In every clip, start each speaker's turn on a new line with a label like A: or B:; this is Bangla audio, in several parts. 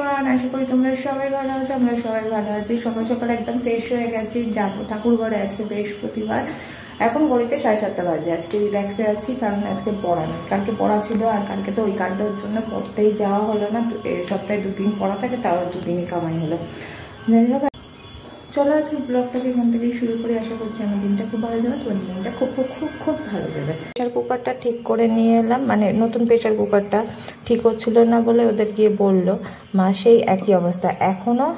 A: এভরিওয়ান, আশা করি তোমরা সবাই ভালো আছো। আমরা সবাই ভালো আছি। সকাল সকাল একদম ফ্রেশ হয়ে গেছি, যাবো ঠাকুর ঘরে। আজকে বৃহস্পতিবার, এখন ঘড়িতে 7:30 বাজে। আজকে রিল্যাক্সে আছি কারণ আজকে পড়া নেই। কালকে পড়া ছিল, আর কালকে তো ওই কাণ্ডের জন্য পড়তেই যাওয়া হলো না। সপ্তাহে 2 দিন পড়া থাকে, তাও 2 দিনই কামাই হলো। যাই হোক, চলো আজকে ব্লগটাকে এখান থেকেই শুরু করে। আশা করছি আমার দিনটা খুব ভালো যাবে, তোমার দিনটা খুব খুব খুব খুব ভালো যাবে। প্রেশার কুকারটা ঠিক করে নিয়ে এলাম, মানে নতুন প্রেশার কুকারটা ঠিক হচ্ছিল না বলে ওদের গিয়ে বললো। মা সেই একই অবস্থা, এখনও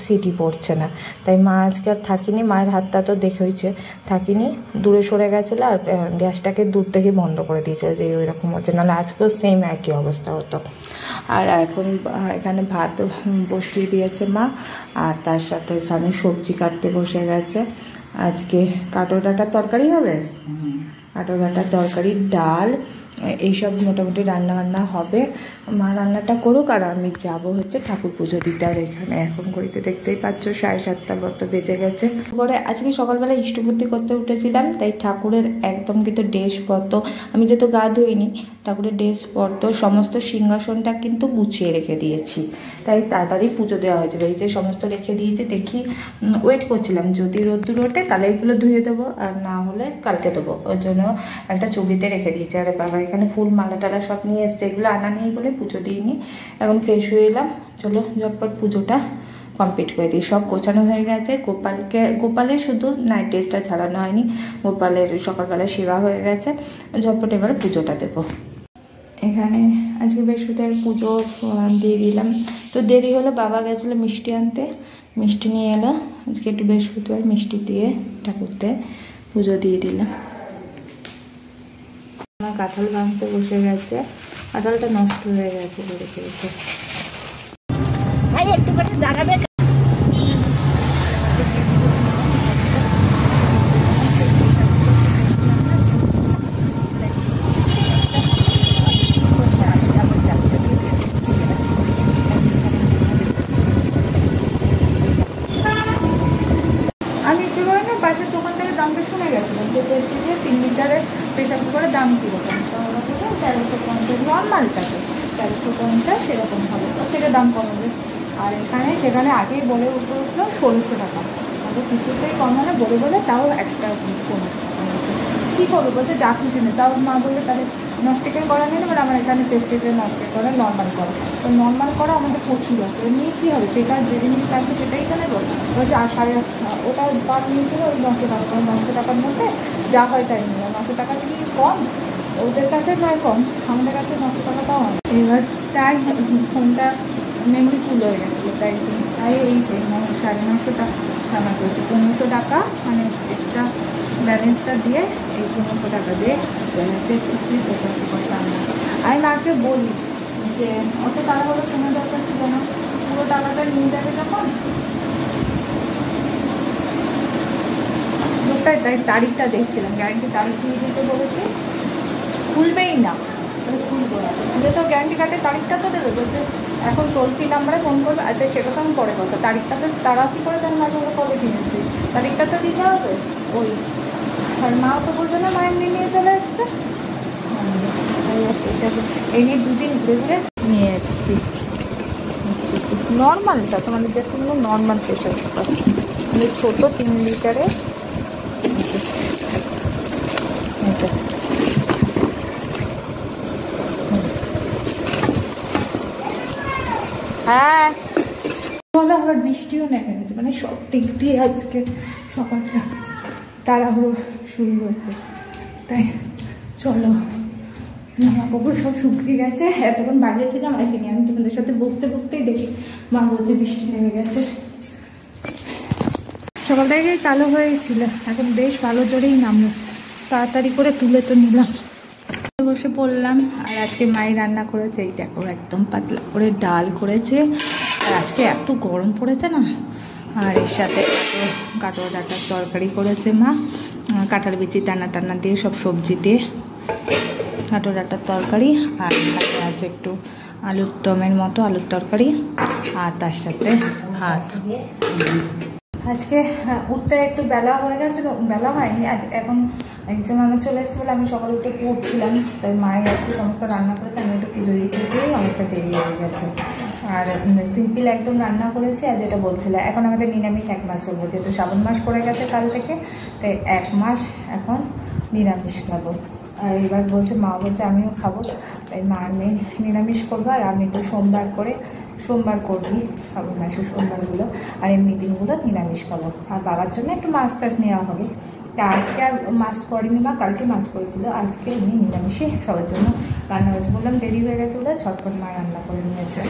A: সিটি পড়ছে না। তাই মা আজকে আর থাকিনি, মায়ের হাতটা তো দেখে হয়েছে, থাকিনি, দূরে সরে গেছিলো আর গ্যাসটাকে দূর থেকে বন্ধ করে দিয়েছিল যে ওইরকম হচ্ছে, নাহলে আজকেও সেম একই অবস্থা হতো। আর এখন এখানে ভাত বসিয়ে দিয়েছে মা, আর তার সাথে এখানে সবজি কাটতে বসে গেছে। আজকে কাটো ডাঁটার তরকারি হবে, কাটো ডাঁটার তরকারি, ডাল, এইসব মোটামুটি রান্নাবান্না হবে। মা রান্নাটা করুক, আর আমি যাবো হচ্ছে ঠাকুর পুজো দিতে। আর এখানে এখন ঘড়িতে দেখতেই পাচ্ছ 7:30 মতো বেজে গেছে। পরে আজকে সকালবেলা ইষ্টবুদ্ধি করতে উঠেছিলাম, তাই ঠাকুরের একদম কিন্তু ড্রেসপত্র, আমি যেহেতু গা ধুইনি, ঠাকুরের ড্রেসপত্র সমস্ত সিংহাসনটা কিন্তু গুছিয়ে রেখে দিয়েছি। তাই তাড়াতাড়ি পুজো দেওয়া হয়ে যাবে। এই যে সমস্ত রেখে দিয়েছি, দেখি ওয়েট করছিলাম যদি রোদ্দুর ওঠে তাহলে এইগুলো ধুয়ে দেবো, আর না হলে কালকে দেবো। ওই জন্য একটা চুবিতে রেখে দিয়েছি। আর বাবা এখানে ফুল মালা টালা সব নিয়ে এসছে, এগুলো আনা নেই বলে পুজো দিইনি। এখন ফ্রেশ হয়ে এলাম, চলো ঝটপট পুজোটা কমপ্লিট করে দিই। সব গোছানো হয়ে গেছে। গোপালের শুধু নাইট ড্রেসটা ছাড়ানো হয়নি, গোপালের সকালবেলা সেবা হয়ে গেছে। ঝটপট এবারে পুজোটা দেবো। এখানে আজকে বৃহস্পতিবার পুজো দিয়ে দিলাম। তো দেরি হলো, বাবা গেছিলো মিষ্টি আনতে, মিষ্টি নিয়ে এলো। আজকে একটু বৃহস্পতিবার মিষ্টি দিয়ে ঠাকুরতে পুজো দিয়ে দিলাম। আমার কাঁঠাল ভাঙতে বসে গেছে, কাঁঠালটা নষ্ট হয়ে গেছে বেড়ে ফেলতে। একটু করে দাঁড়াবে। আমি ইচ্ছে করে না পাশের দোকান থেকে দামটা শুনে গেছিলাম যে 3 লিটারের প্রেশার কুকারের দাম কীরকম। তো ওরা থেকে 1350, নর্মালটাকে 1350 সেরকম হবে, ওর থেকে দাম কম হবে। আর সেখানে আগেই বলে উঠলো 1600 টাকা। তাহলে কিছুতেই কম মানে বলে তাও একটা কমে। কী করবো বলতে, যা খুশি নেই। তাও মা বললে তাহলে নস্টিকের করা নেই, মানে আমার এখানে প্রেস্টিজের নস্টিক করা, নর্মাল করা। তো নর্মাল করা আমাদের প্রচুর আছে, নিয়ে কী হবে, সেটা যে জিনিস লাগবে সেটাই তো নেবো। বলছে 8,500, ওটা দাম নিয়েছিল ওই 900 টাকা। 900 টাকার মধ্যে যা হয় তাই নিল। 900 টাকা কি কম? ওদের কাছে নয় কম, আমাদের কাছে 900 টাকাটাও হয়। এবার তাই ফোনটা মেমোরি ফুল হয়ে গেছিলো, তাই এই 950 টাকা জমা করেছি। 1500 টাকা মানে এক্সট্রা ব্যালেন্সটা দিয়ে, এই 1500 টাকা দিয়ে প্রেশার কুকারটা আনলাম। আমি মাকে বলি যে অত তাড়াহুড়ো কেনার দরকার ছিল না, পুরো টাকাটা নিয়ে যাবে যখন। তাই তারিখটা দেখছিলাম, গ্যারান্টি তারিখ দিয়ে দিতে বলেছি, খুলবেই না। খুলবো না, খুলে তো গ্যারান্টি কার্ডের তারিখটা তো দেবে। বলছে এখন টোল ফ্রি নাম্বারে ফোন করবে। আচ্ছা সেটা তো আমি পরে কথা, তারিখটা তো তারা কী করে জান, মাঝে আমরা কবে কিনেছি, তারিখটা তো দিতে হবে। ওই আর মাও তো বলছে না, মায়ের নিয়ে চলে এসছে। এই নিয়ে 2 দিন ঘুরে ঘুরে নিয়ে এসেছি। নর্মালটা তোমাদের দেখুন, নর্মাল প্রেশার কুকার, মানে ছোটো 3 লিটারে। হ্যাঁ বলো, আবার বৃষ্টিও নেমে গেছে, মানে সব দিক দিয়ে আজকে সকালটা তাড়াহুড়ো শুরু হয়েছে। তাই চলো, জামা কাপড় সব শুকিয়ে গেছে। এতক্ষণ বাইরে ছিলাম আসিনি, আমি তোমাদের সাথে বকতেই দেখি মা বলছে বৃষ্টি নেমে গেছে। সকাল থেকেই কালো হয়েছিল, এখন বেশ ভালো জোরেই নামলো। তাড়াতাড়ি করে তুলে তো নিলাম, বসে পড়লাম। আর আজকে মাই রান্না করেছে, এই দেখো একদম পাতলা করে ডাল করেছে। আর আজকে এত গরম পড়েছে না। আর এর সাথে কাটো ডাঁটার তরকারি করেছে মা, কাঁঠাল বিচি টানা দিয়ে সব সবজি দিয়ে কাটো ডাঁটার তরকারি। আর সাথে আছে একটু আলুর দমের মতো আলুর তরকারি, আর তার সাথে ভাত। আজকে উঠতে একটু বেলা হয়ে গেছে, বেলা হয়নি আজ, এখন এক্সাম আমার চলে এসেছে বলে আমি সকালে উঠে পড়ছিলাম। তাই মায়ের আজকে সমস্ত রান্না করেছে, আমি একটু পুজো দিতে গিয়ে অনেকটা দেরি হয়ে গেছে। আর সিম্পল একদম রান্না করেছি। আর যেটা বলছিলাম, এখন আমাদের নিরামিষ 1 মাস চলবে, যেহেতু শ্রাবণ মাস পড়ে গেছে কাল থেকে, তাই 1 মাস এখন নিরামিষ খাবো। আর এবার বলছে, মা বলছে আমিও খাবো, তাই মা মেয়ে নিরামিষ করবো, আর আমি তো সোমবার করবি শ্রাবণ মাসের সোমবারগুলো, আর এমনি দিনগুলো নিরামিষ খাবো। আর বাবার জন্য একটু মাছ টাছ নেওয়া হবে। তা আজকে আর মাছ করেনি মা, কালকে মাছ করেছিল, আজকে এমনি নিরামিষে সবার জন্য রান্না হয়েছে। বললাম দেরি হয়ে গেছে বলে ছটপট মা রান্না করে নিয়েছে।